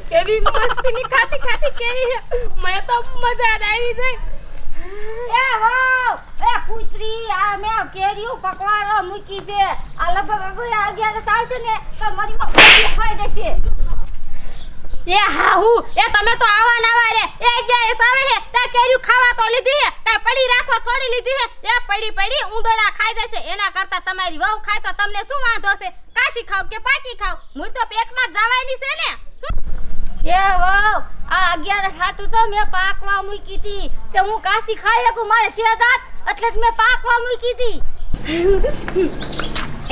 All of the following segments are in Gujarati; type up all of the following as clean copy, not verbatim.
કેવી મસ્તીની ખાતી ખાતી કેરી મને તો મજા આવી જાય એ હો એ કૂતરી આ મે કેરીઓ પકવાડો મૂકી છે આ લગભગ અગિયાર આવશે ને તો મારી માં ખાઈ દેશે એ હાહુ એ તમે તો આવા નાવા રે એ ગયા સાવે છે તા કેરીઓ ખાવા તો લીધી છે તા પડી રાખવા થોડી લીધી છે એ પડી ઊંદડા ખાઈ જશે એના કરતા તમારી વહુ ખાય તો તમને શું વાંધો છે કાશી ખાવ કે પાકી ખાવ મૂળ તો પેટમાં જવાની છે ને એ હો આ 11 સાતું તો મે પાકવા મૂકી હતી તે હું કાશી ખાઈ શકું મારે શેદાત એટલે જ મે પાકવા મૂકી હતી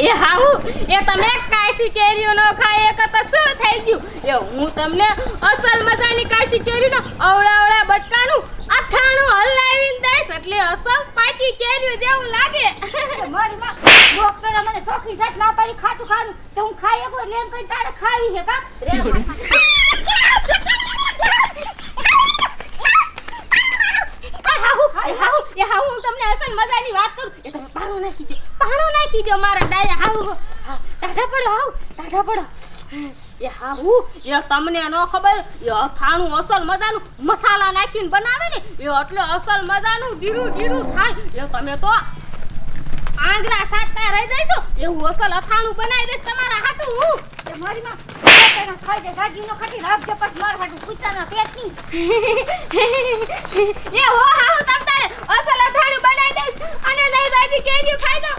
એ હાહુ એ તમે કાશી કેરીઓ નો ખાય એક તો શું થઈ ગયું એ હું તમને અસલ મજાની કાશી કેરીનો અવળા બટકાનું અથાણું હલાવીને દઈશ એટલે અસલ પાકી કેરીઓ જેવું લાગે મારી માં ડોક્ટરે મને સોખી જટ ના પાડી ખાતું ખાનું તો હું ખાઈ શકું એટલે એમ કઈ તારે ખાવી છે કા રે હાહુ હું તમને અસલ મજાની વાત કરું એ તમે પાણો નાખી દો મારા ડાયા હાહુ ટાઢા પડો એ હાહુ એ તમને ન ખબર એ અથાણું અસલ મજાનું મસાલા નાખીને બનાવે ને એ એટલે અસલ મજાનું ગીરું થાય એ તમે તો આંગળા સાટતા રહી જઈશો એવું અસલ અથાણું બનાવી દઈશ તમારા હાટું હું એ મારી માં ખાઈ દે ગાડીનો ખાટી રાખજે પછી માર હાટું કૂતરાના પેટની એ હો હાહુ તમ તારે અસલ અથાણું બનાવી દઈશ અને લઈ જાજી કેરીઓ ખાઈ દો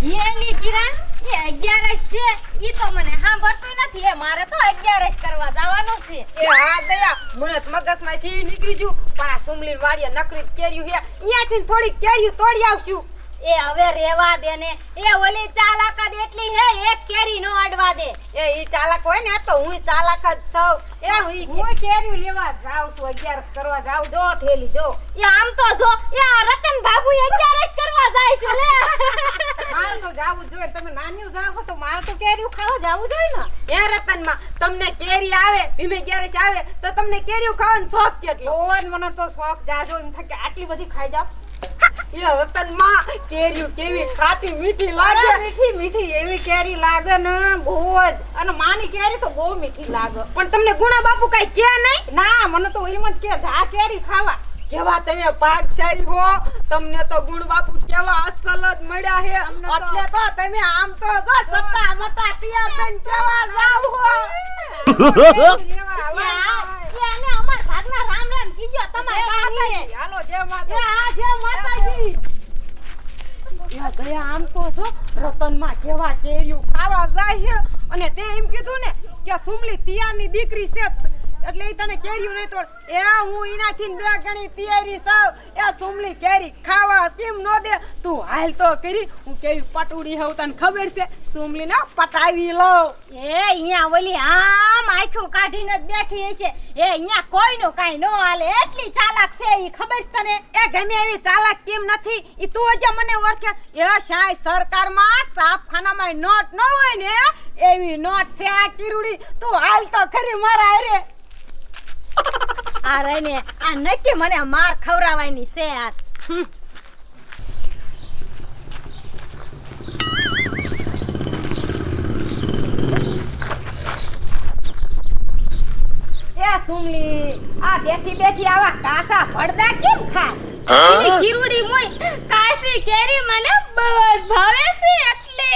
યેલી કિરણ એ 11 છે ઈ તો મને સાંભળતું નથી એ મારે તો 11 કરવા જવાનું છે એ હા દયા મને મગજમાંથી નીકળી ગયું પણ આ સુમલીન વાડીએ નકરી કેર્યું હે અહીંયાથી થોડી કેર્યું તોડી આવશું એ હવે રેવા દે ને એ ઓલી ચાલાક જ એટલી હે એક કેરી નો અડવા દે એ ઈ ચાલાક હોય ને તો હું ચાલાક જ છું એ હું કેર્યું લેવા જાવ છું 11 કરવા જાવ જો ઠેલી જો એ આમ તો જો એ આ રતન બાબુ 11 કરવા જાય છે લે મારે તો જાવું જોઈએ તમે નાન્યું જાવ તો મારે તો કેરીઓ ખાવા જાવું જોઈએ ને એ રતનમાં તમને કેરી આવે ભીમે 11 આવે તો તમને કેરીઓ ખાવાનો શોખ કેટલો ઓન મને તો શોખ જાજો એમ થાય કે આટલી બધી ખાઈ જાવ એ રતનમાં કેરીઓ કેવી ખાટી મીઠી લાગે મીઠી એવી કેરી લાગે ને બહુ જ અને માની કેરી તો બહુ મીઠી લાગે પણ તમને ગુણા બાપુ કઈ કે નહીં ના મને તો એમ જ કે આ કેરી ખાવા કેવા તમે ભાગશાળી હો તમને તો ગુણ બાપુ કેવા અસલ જ મળ્યા હે એટલે તો તમે આમ તો જો સત્તા મતા તૈયાર થઈને કેવા જાવ હો એને અમાર ભાગના રામ રામ કીજો તમાર બાણીને હાલો જય માતા જય માતાજી યા દયા આમ તો જો રતનમાં કેવા કેરીઓ ખાવા જાય અને તે એમ કીધું ને કે સુમલી તિયારની દીકરી છે એટલે ઈ તને કેરીઓ નહીં તોડ એ હું ઈનાથી બે ગણી તૈયારી સાવ એ સુમલી કેરી ખાવા કેમ નો દે તું હાલ તો કરી હું કેવી પટુડી હઉ તને ખબર છે સુમલી ને પટાવી લઉં એ અહીંયા ઓલી આમ આંખો કાઢીને જ બેઠી છે એ અહીંયા કોઈનો કાઈ નો હાલે એટલી ચાલાક છે ઈ ખબર છે તને એ ગમે એવી ચાલાક કેમ નથી ઈ તું જ મને ઓળખે એ શાય સરકારમાં સાફખાનામાં નોટ ન હોય ને એવી નોટ છે આ કિરુડી તું હાલ તો ખરી મારા હારે આ રહીને આ નક્કી મને માર ખવરાવાની છે યાર એ સુમલી આ બેઠી આવા કાચા ભડદા કેમ ખાય એની કિરુડી મોય કાશી કેરી મને બહુ જ ભાવે છે એટલે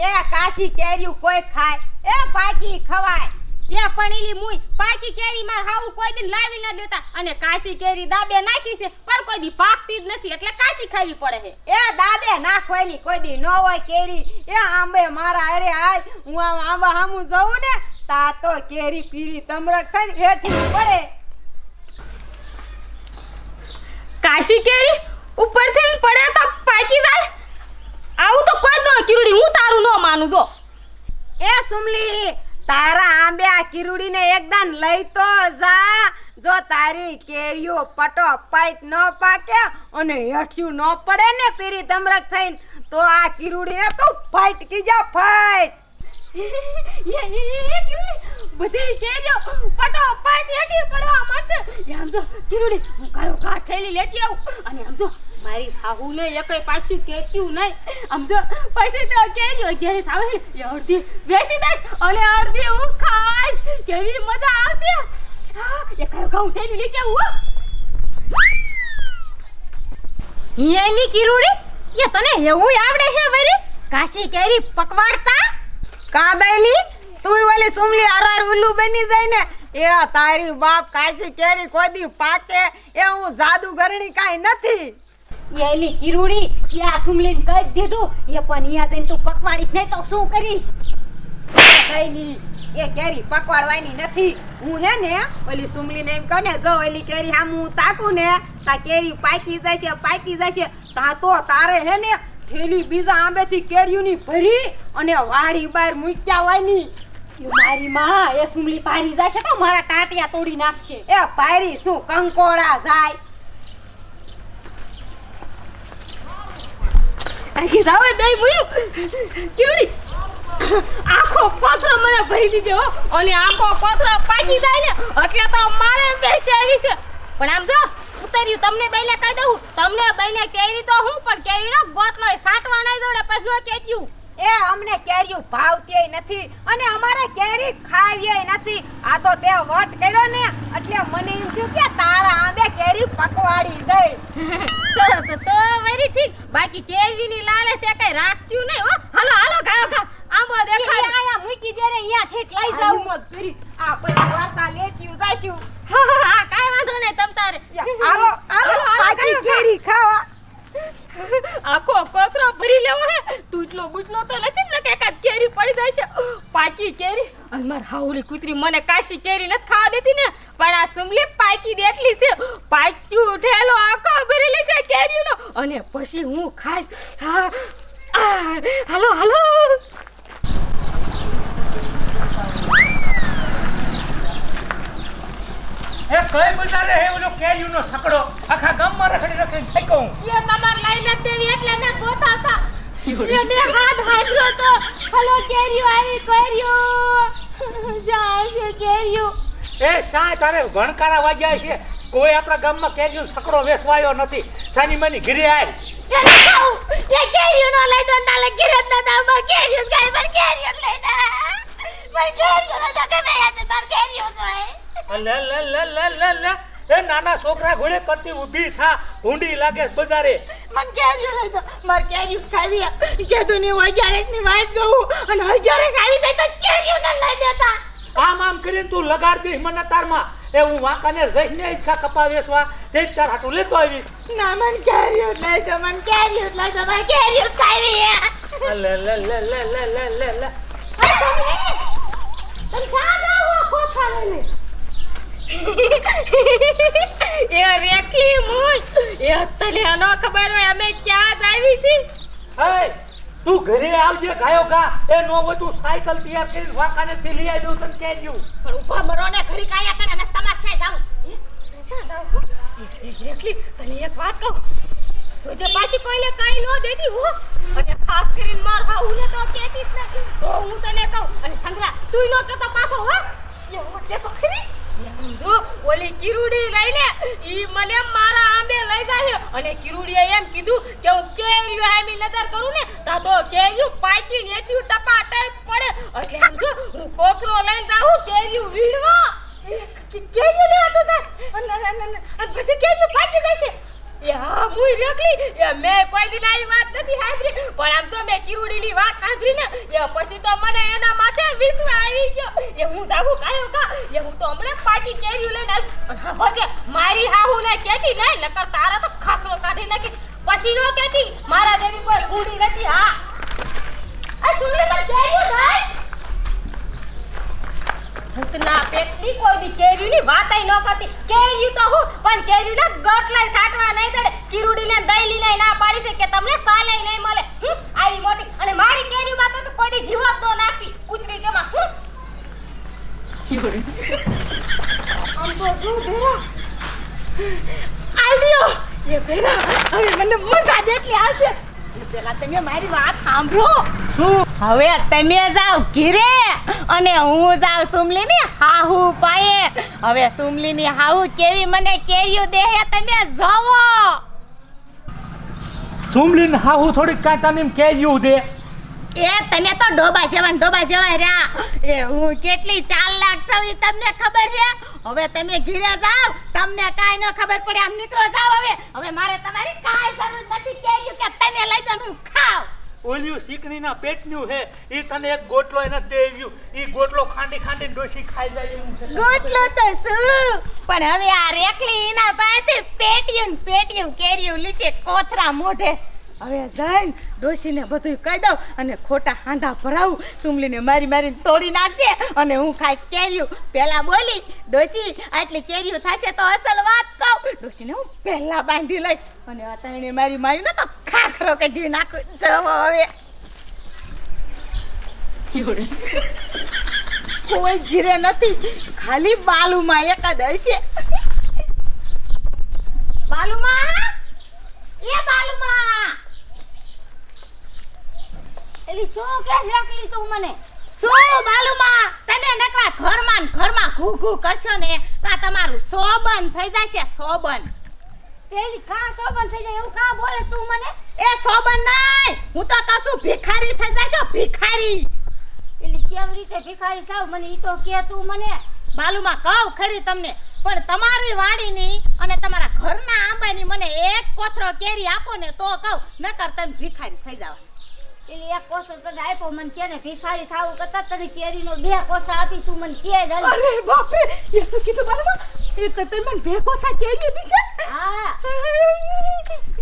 એ કાશી કેરીયું કોઈ ખાય એ પાકી ખવાય એ પણ એલી મુઈ પાકી કેરી માં હાઉ કોઈ દિન લાવી ના દેતા અને કાશી કેરી દાબે નાખી છે પણ કોઈ દી પાકતી જ નથી એટલે કાશી ખાવી પડે છે એ દાબે નાખવાની કોઈ દી ન હોય કેરી એ આંબે મારા અરે આજ હું આમ આંબા હામું જઉં ને તા તો કેરી પીરી તમરક થઈને હેઠી પડે કાશી કેરી ઉપરથી પડે તો પાકી જાય આવું તો કોઈ દો કિરુડી હું તારું ન માનું જો એ સુમલી તારા આંબે આ કિરુડીને એકદમ લઈ તો જા જો તારી કેરીઓ પટો પાઈટ ન પાકે અને હેઠ્યું ન પડે ને પીરી તમરક થઈને તો આ કિરુડીને તો ફાઈટ કીજા ફાઈટ બધી કેરીઓ પટો પાઈટ હેઠી પડવા માંડશે આમ જો કિરુડી હું કાયો કા થેલી લેતી આવું અને આમ જો મારી હાહુને એકય પાછું કેચ્યું નહીં. આમ જો પછી તો કેજો ઘેરે આવે ને એ અડધી બેસી દઈશ અને અડધી હું ખાઈશ. કેવી મજા આવશે. એ કયો ઘઉં થઈને નીચે હું હિયાલી કિરુડી એ તને એવું આવડે છે વરી કાશી કેરી પકવાડતા? કાદૈલી તું ઓલી સુમલી આરાર ઉલ્લુ બની જાય ને એ તારી બાપ કાશી કેરી કોદી પાકે એ હું જાદુગરણી કાઈ નથી. યેલી કિરુડી યા સુમલીન કહી દીધું એ પણ યા જઈને તું પકવાડીશ નહીં તો શું કરીશ? કાદૈલી એ કેરી પકવાડવાની નથી. હું હે ને ઓલી સુમલી ને એમ કહું ને જો ઓલી કેરી આમ હું તાકું ને તા કેરી પાકી જશે તા તો તારે હે ને થેલી બીજા આંબેથી કેરીઓની ભરી અને વાડી બહાર મૂક્યા હોય ની. એ મારી માં એ સુમલી પારી જશે તો મારા ટાટિયા તોડી નાખશે. એ પાયરી શું કંકોડા જાય. આખી જાવે દઈ મુયું કેવડી આખો પથરો મને ભરી દીજો હો. અને આખો પથરો પાકી જાય ને એટલે તો મારે બેસી આવી છે. પણ આમ જો ઉતર્યું તમને બેને કહી દઉં તમને બેને કેરી તો હું પણ કેરીનો ગોટલો સાટવા નહીં જોડે પછી નો કેચ્યું. એ અમને કેરીયું ભાવતી નથી અને અમારે કેરી ખાવીએ નથી. આ તો તે વટ કર્યો ને એટલે મને એમ થયું કે તારા આંબે કેરી પકવાડી દે. તો વેરી ઠીક. બાકી કેરીની લાલે છે કઈ રાખતું નહીં હો. હાલો હાલો ગાયો ગા આંબો દેખાય. આયા મૂકી દે ને અહીંયા ઠેઠ લઈ જાઉં. આ પછી વાર્તા લેતી જાશું. હા કાઈ વાંધો નહીં તમ તારે. હાલો હાલો પાકી કેરી ખાવા. આખો કોથરો ભરી લેવો હે. ટૂટલો બુટલો તો નથી ને કે એકાદ કેરી પડી જશે. પાકી કેરી અને માર હાઉલી કૂતરી મને કાશી કેરી નથી ખાવા દેતી ને પણ આ સુમલી પાકી દેટલી છે. પાક્યું ઠેલો આખો ભરેલી છે કેરીનો અને પછી હું ખાઈશ. હા હાલો હાલો. એ કઈ બજારે હે ઓલો કેરીનો સકડો આખા ગામમાં રખડી રખડી ફેંકો હું. એ તમાર લઈને દેવી એટલે ને ગોતાતા. એને હાથ હાથરો તો હાલો કેરીઓ આવી કેરીઓ જાય છે કેરીઓ. એ સાય તારે ભણકારા વાગ્યા છે. કોઈ આપણા ગામમાં કેરીનો સકડો વેસવાયો નથી. સાની માની ઘરે આય. એને કહું એ કેરીઓ નો લઈ દો તાલે ઘરે જ નતા માર કેરીઓ ગાય માર કેરીઓ લઈ દે. માર કેરીઓ નો તો કે મેં માર કેરીઓ જોય. લે લે લે લે લે લે એ નાના છોકરા ઘોડે કરતી ઊભી થા. ઊંડી લાગે બજારે. મન કેરીઓ લઈ દો માર કેરીઓ ખાવી. કીધું ની 11 ની વાત જોઉં અને 11 આવી જાય તો કેરીઓ ન લઈ દેતા. આમ કરીને તું લગાડ દઈશ મને તારમાં. એ હું વાંકાને જઈને ઈચ્છા કપા વેસવા તે ચાર હાટું લેતો આવીશ. ના મન કેરીઓ લઈ દો મન કેરીઓ લઈ દો માર કેરીઓ ખાવી. લે લે લે લે લે લે લે લે તમ શા જાવ કોઠા લઈને. એ રેખલી મુજ એ તને ન ખબર હોય અમે ક્યાં જ આવી છી. એ તું ઘરે આવજે ગાયો ગા. એ નો બધું સાયકલ તૈયાર કરીને વાંકાને થી લઈ આવી દઉં તને કેરીયું. પણ ઉભા મરો ને ઘડી કાયા કરે અને તમાર છે જાવ. શા જાવ રેખલી તને એક વાત કહું. તો જે પાછી કોઈને કાઈ ન દેતી હો અને ખાસ કરીને માર હાઉને તો કેતી જ નથી. તો હું તને કહું અને સંગ્રા તું નો કહેતો પાછો હો. એ હું કે તો ખરી જો ઓલી કિરુડી લઈને ઈ મને મારા આંબે લઈ જાય અને કિરુડીએ એમ કીધું કે હું કેરીઓ આમી નજર કરું ને તો કેરીઓ પાકી નેઠ્યું ટપા ટાઈપ પડે એટલે આમ જો હું કોથરો લઈને જાઉં કેરીઓ વીણવા. કેરીઓ લેવા તો જા અને બધી કેરીઓ પાકી જશે. એ હા મુઈ રેખલી એ મે કોઈ દિન આવી વાત નથી સાંભળી પણ આમ જો મે કિરુડીની વાત સાંભળી ને એ પછી તો મને એના માથે વિશ્વાસ આવી ગયો. એ હું જાગું કાયો કા એ હું તો હમણાં પાકી કેરીઓ લઈને આવી. હા ભજે મારી હાહુ ને કેતી નહીં નકર તારા તો ખાખરો કાઢી નાખી. પછી નો કેતી મારા જેવી કોઈ ગુડી નથી. હા આ સુમલે પર કેરીઓ થાય ભૂતના પેટની કોઈ દી કેરીની વાતય ન કરતી. કેરી તો હું પણ કેરીના ગટલાય સાટવા નહીં ચડે. કિરુડીને દઈલી ને ના પાડી છે કે તમને સાલે નહીં મળે. આવી મોટી અને મારી કેરીમાં તો કોઈ દી જીવત ન નાખી કૂતરી તેમાં. આમ તો જો બેરા આલ્યો એ બેરા હવે મને મજા જેટલી આવશે. પેલા તમે મારી વાત સાંભળો. હવે તમે જાવ ઘરે અને હું જાવ સુમલીની હાહુ પાયે. હવે સુમલીની હાહુ કેવી મને કેરીઓ દે હે તમે જોવો. સુમલીન હાહુ થોડીક કાંટાની કેજ્યું દે. એ તમે તો ડોબા જેવા રહ્યા. એ હું કેટલી ચાલાક છું ઈ તમને ખબર છે? હવે તમે ઘરે જાવ, તમને કાઈ ન ખબર પડે. આમ નીકળો જાવ હવે મારે તમારી કાઈ જરૂર નથી કેયું કે તમે લઈ જાવ હું ખાવ. ઓલ્યું શીકણીના પેટનું હે ઈ તને એક ગોટલો એને દેવ્યું. ઈ ગોટલો ખાંડી ડોશી ખાઈ જાય એવું છે. ગોટલો તો શું, પણ હવે આ રેખલી એના પાસેથી પેટિયું કેર્યું લીશે કોથરા મોઢે. હવે જઈને ડોશીને બધું કહી દઉં અને ખોટા હાંધા ભરાવું. સુમલીને મારીને તોડી નાખશે અને હું ખાઈશ કેર્યું. પેલા બોલી, ડોશી આટલી કેર્યું થશે તો અસલ વાત કહું. ડોશીને હું પહેલા બાંધી લઈશ અને અત્યારે મારી માયું ને તો ખાખરો કાઢી નાખું. જવો હવે કોઈ ઘીરે નથી, ખાલી બાલુમાં એક જ હશે. બાલુમાં, એ બાલુમાં, એલી શું કે રાખલી તું મને? શું બાલુમાં, તમે નકરા ઘરમાં ઘૂ કરશો ને તો આ તમારું સોબન થઈ જશે. સોબન તેલી કા સોબન થઈ જાય એવું કા બોલે તું મને? એ સોબન નહીં, હું તો કશું ભિખારી થઈ જશો. ભિખારી એલી કેવી રીતે ભિખારી થાવ મને ઈ તો કે તું મને. બાલુમાં કહું ખરી તમને, પણ તમારી વાડીની અને તમારા ઘરના આંબાની મને એક કોથરો કેરી આપો ને તો કહું, નકર તમે ભિખારી થઈ જાવ. એલી એક કોસો તને આપ્યો મને કે ને ભિખારી થાવું કરતા તને કેરીનો 2 કોસા આપી તું મને કે જ. અરે બાપ રે, એ શું કીધું બાલુમાં? એ તો તમે મને 2 કોથા કેરી દીશે? હા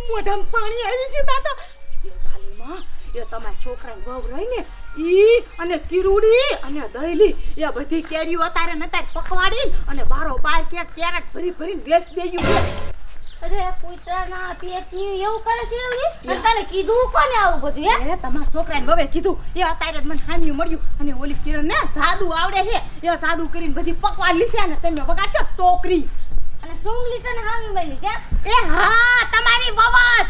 મોઢામાં પાણી આવી છે તાતા. એ બાલુમાં, એ તમારા છોકરાને બહુ રહીને ઈ અને કિરુડી અને દહીલી એ બધી કેરીઓ અતારે નતારે પકવાડી અને બારોબાર કેરેટ ભરીને વેચ દેયું છે. અરે કૂતરાના પેટની એવું કરે છે એવડી? તને કીધું કોને આવું બધું હે? એ તમારા છોકરાને બહુ કીધું. એ અતારે જ મને ખામી મળ્યું અને ઓલી કિરણ ને જાદુ આવડે છે. એ જાદુ કરીને બધી પકવાડ લીશે ને તમે વગાડશો ટોકરી. અને સુંગલી તને હામી મળી કે? એ હા, તમારી બવાજ.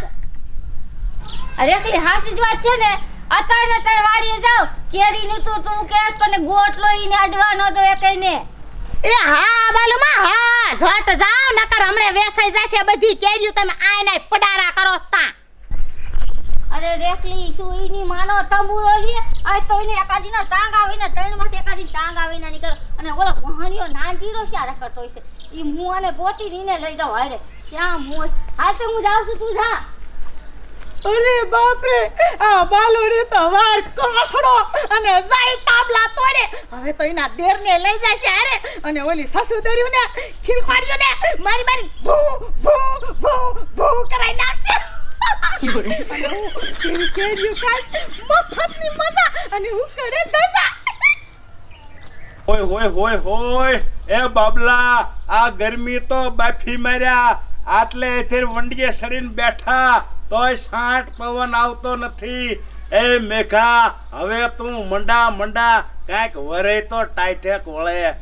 અરે એકલી હાસી જ વાત છે ને. અત્યારે વાડીએ જાવ કેરી ની તું કેસ પણ ગોટલો ઈને અડવાનો તો એકઈને. એ હા બાલુમાં, હા ઝટ જાવ નકર હમણે વેસાઈ જશે બધી કેરીઓ. તમે આઈને પડારા કરો તા. અરે રેખલી શું ઈની માનો તંબુરો લે આ તો ઈને એકાદીના ટાંગ આવીને ત્રણમાંથી એકાદી ટાંગ આવીને નીકળ અને ઓલો મોહણીઓ નાંજીરો ક્યારે કરતો હશે ઈ હું આને ગોતી નીને લઈ જાવ. હારે ક્યાં મોજ. હાલ તો હું જાઉં છું, તું જા. અરે બાપ રે, આ બાલુડી તો વાર કોસડો અને જાય તાબલા તોડે. હવે તો એના દેરને લઈ જશે હારે અને ઓલી સસુદર્યું ને ખીલવાડ્યું ને મારી ભૂ ભૂ ભૂ ભૂ કરાઈ નાખશે. અને હું કેરીઓ ખાઈશ મફતની મજા અને હું કરે ધજા. હોય એ બાબલા, આ ગરમી તો બાફી માર્યા. આટલે એથેર વંડીએ સડીને બેઠા તોય સાંઠ પવન આવતો નથી. એ મેઘા, હવે તું મંડા કાંઈક વરે તો ટાઈટેક વળે.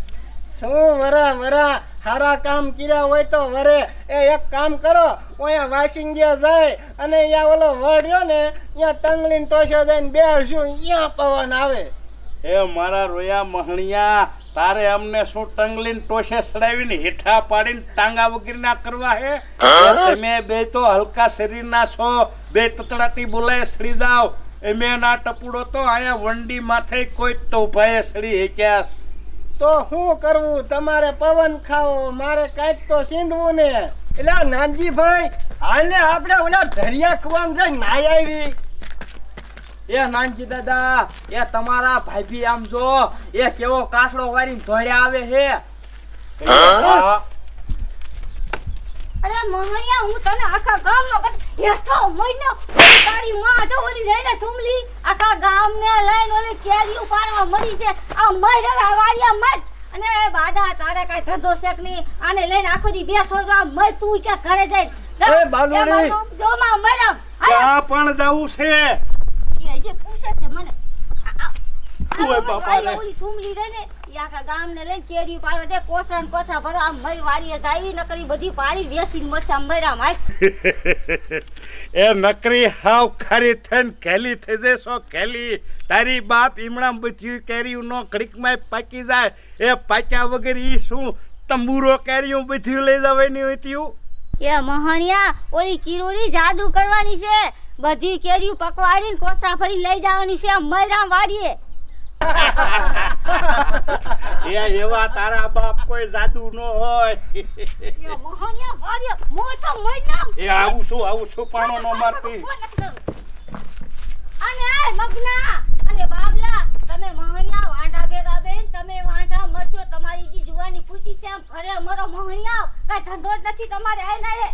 શું વરા હારા કામ કર્યા હોય તો વરે. એ એક કામ કરો, અહીંયા વાસિંગ્યા જાય અને અહીંયા ઓલો વળ્યો ને અહીંયા ટંગલીને ટોસે જઈને બેસું, અહીંયા પવન આવે. એ મારા રોયા મહણિયા, તારે અમને શું ટંગલીને ટોશે સડાવીને હેઠા પાડીને ટાંગા વગરના કરવા હે? તમે બે તો હલકા શરીરના છો, બે તતડાટી બોલાય સડી જાવ. એમે ના ટપુડો તો અહીંયા વંડી માથે કોઈ તોભાએ સડી હેચ્યા. તો શું કરવું, તમારે પવન ખાવો, મારે કાંઈક તો સીંધવું ને. એટલે નાનજીભાઈ, હાલને આપણે ઓલા દરિયા કુવામાં જઈને નાઈ આવી. એ નાનજી દાદા, એ તમારા ભાભી આમ જો એ કેવો કાસડો વાળીને ધોળ્યા આવે હે. અરે મોહણિયા, હું તને આખા ગામનો હેઠો મહિનો તારી માં જો ઓલી લઈને સુમલી આખા ગામને લઈને ઓલી કેરી ઉપાડવા મળી છે. આ મહિલા વાળિયા મત અને બાડા તારે કાઈ ધંધો શેક નહીં. આને લઈને આખો દી બેઠો છો. મય તું કે ઘરે જઈ એ બાલુડી, જો માં મેડમ ક્યાં પણ જવું છે? એ જે પૂછે છે મને ઓય બાપા રે. ઓલી સુમલી રે ને ઈ આખા ગામને લઈને કેરી પાડવા દે. કોસરા ને કોસરા ભરો આમ મય વાડીએ જાવી નકરી બધી પાડી વેસીને મસા મર્યા માય. એ નકરી હાવ ખારી થઈને ખેલી થઈ જશો. ખેલી તારી બાપ ઈમણા બધી કેરીઓ નો ઘડીકમાં પાકી જાય. એ પાક્યા વગર ઈ શું તંબુરો કેરીઓ બધી લઈ જવાની હતી? એ મહણિયા, ઓલી કિરોડી જાદુ કરવાની છે. બધી કેરીઓ પકવાડીને કોસા ફરી લઈ જવાની છે મરા વાડીએ. એ એવા તારા બાપ કોઈ જાદુ ન હોય. એ મોહનિયા વાડીએ મોટો મૈના. એ આવું છું પાણો ન મારતી. અને આ મગના અને બાબલા તમે મોહનિયા વાંઢા ભેગા બેન તમે વાંઢા મરશો. તમારી જી જુવાની ફૂટી છે આમ ફરે મરો મોહનિયા. કઈ ધંધો જ નથી તમારે આયના રે.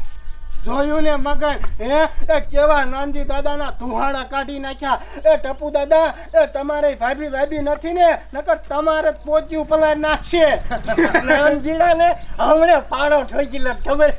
જોયું ને મગન એ કેવા નાનજી દાદાના ધુહાડા કાઢી નાખ્યા. એ ટપુ દાદા એ તમારે ભાભી નથી ને નકર તમારે જ પોચ્યું પલાર નાખશે. નાનજીડા ને હમણે પાડો ઠોકી લે ખબર.